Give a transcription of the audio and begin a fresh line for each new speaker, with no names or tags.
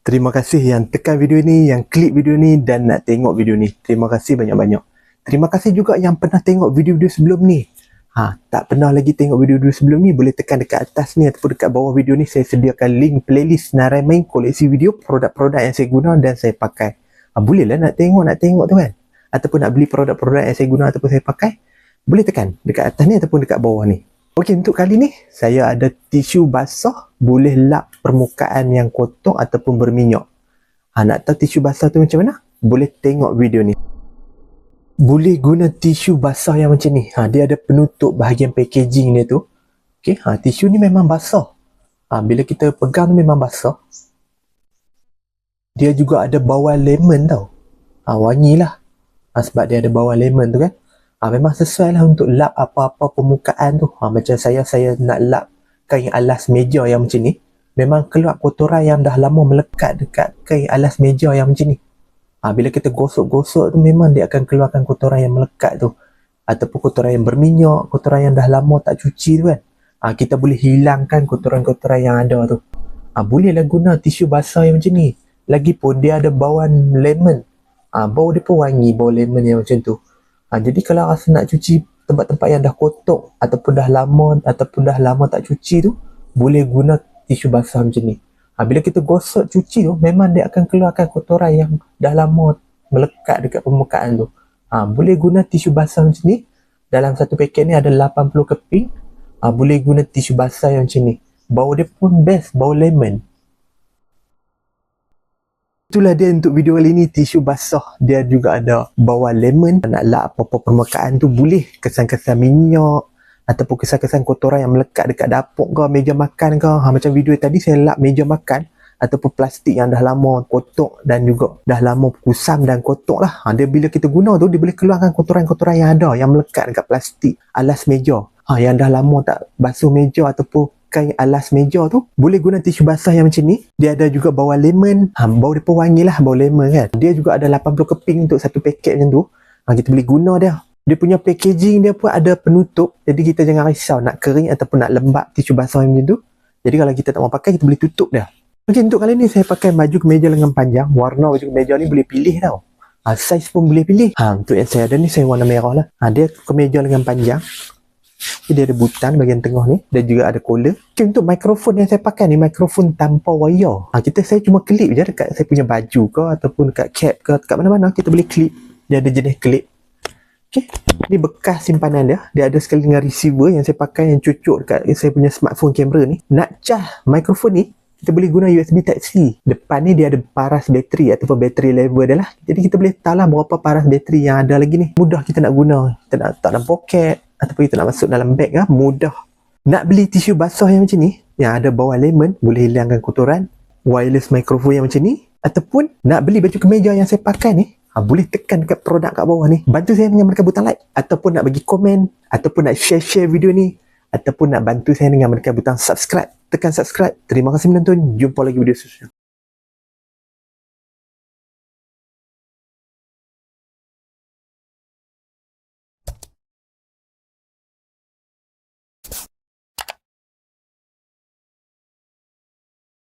Terima kasih yang tekan video ni, yang klik video ni dan nak tengok video ni. Terima kasih banyak-banyak. Terima kasih juga yang pernah tengok video-video sebelum ni. Tak pernah lagi tengok video-video sebelum ni, boleh tekan dekat atas ni ataupun dekat bawah video ni. Saya sediakan link playlist Narai Main koleksi video produk-produk yang saya guna dan saya pakai. Bolehlah nak tengok tu kan. Ataupun nak beli produk-produk yang saya guna ataupun saya pakai, boleh tekan dekat atas ni ataupun dekat bawah ni. Okey, untuk kali ni saya ada tisu basah boleh lap permukaan yang kotor ataupun berminyak. Nak tahu tisu basah tu macam mana? Boleh tengok video ni. Boleh guna tisu basah yang macam ni. Dia ada penutup bahagian packaging dia tu. Okey, tisu ni memang basah. Bila kita pegang tu memang basah. Dia juga ada bawang lemon tau. Wangi lah. Sebab dia ada bawang lemon tu kan. Memang sesuai lah untuk lap apa-apa permukaan tu. Macam saya nak lap kain alas meja yang macam ni. Memang keluar kotoran yang dah lama melekat dekat kain alas meja yang macam ni. Bila kita gosok-gosok tu memang dia akan keluarkan kotoran yang melekat tu. Ataupun kotoran yang berminyak, kotoran yang dah lama tak cuci tu kan. Kita boleh hilangkan kotoran-kotoran yang ada tu. Bolehlah guna tisu basah yang macam ni. Lagipun dia ada bawang lemon. Bau dia pun wangi, bau lemon yang macam tu. Jadi kalau rasa nak cuci tempat-tempat yang dah kotor ataupun dah lama tak cuci tu, boleh guna tisu basah macam ni. Bila kita gosok cuci tu, memang dia akan keluarkan kotoran yang dah lama melekat dekat permukaan tu. Boleh guna tisu basah macam ni. Dalam satu paket ni ada 80 keping. Boleh guna tisu basah yang macam ni. Bau dia pun best, bau lemon. Itulah dia untuk video kali ni, tisu basah. Dia juga ada bawang lemon. Nak lap apa-apa permukaan tu boleh. Kesan-kesan minyak ataupun kesan-kesan kotoran yang melekat dekat dapur ke, meja makan ke. Macam video tadi saya lap meja makan ataupun plastik yang dah lama kotor dan juga dah lama kusam dan kotor lah. Dia bila kita guna tu, dia boleh keluarkan kotoran-kotoran yang ada, yang melekat dekat plastik alas meja. Yang dah lama tak basuh meja ataupun kain alas meja tu, boleh guna tisu basah yang macam ni. Dia ada juga bawang lemon. Bau dia pun wangi lah, bau lemon kan. Dia juga ada 80 keping untuk satu paket macam tu. Kita boleh guna dia. Dia punya packaging dia pun ada penutup. Jadi kita jangan risau nak kering ataupun nak lembab tisu basah yang macam tu. Jadi kalau kita tak mau pakai, kita boleh tutup dia. Okey, untuk kali ni saya pakai baju kemeja lengan panjang. Warna baju kemeja ni boleh pilih tau. Saiz pun boleh pilih. Untuk yang saya ada ni, saya warna merah lah. Dia kemeja lengan panjang. Dia ada butan bahagian tengah ni dan juga ada collar. Okay, untuk mikrofon yang saya pakai ni, mikrofon tanpa wire. Saya cuma klip je dekat saya punya baju ke ataupun dekat cap ke, dekat mana-mana kita boleh klip. Dia ada jenis klip. Okay, ni bekas simpanan dia. Dia ada sekali dengan receiver yang saya pakai, yang cucuk dekat saya punya smartphone kamera ni. Nak cah mikrofon ni, kita boleh guna USB Type-C. Depan ni dia ada paras bateri ataupun bateri level dia lah. Jadi kita boleh tahu lah berapa paras bateri yang ada lagi ni. Mudah kita nak guna. Kita nak letak dalam poket ataupun kita nak masuk dalam beg lah. Mudah. Nak beli tisu basah yang macam ni, yang ada bawang lemon, boleh hilangkan kotoran. Wireless microphone yang macam ni. Ataupun nak beli baju kemeja yang saya pakai ni, boleh tekan dekat produk kat bawah ni. Bantu saya dengan menekan butang like. Ataupun nak bagi komen. Ataupun nak share-share video ni. Ataupun nak bantu saya dengan menekan butang subscribe. Tekan subscribe. Terima kasih menonton. Jumpa lagi video seterusnya.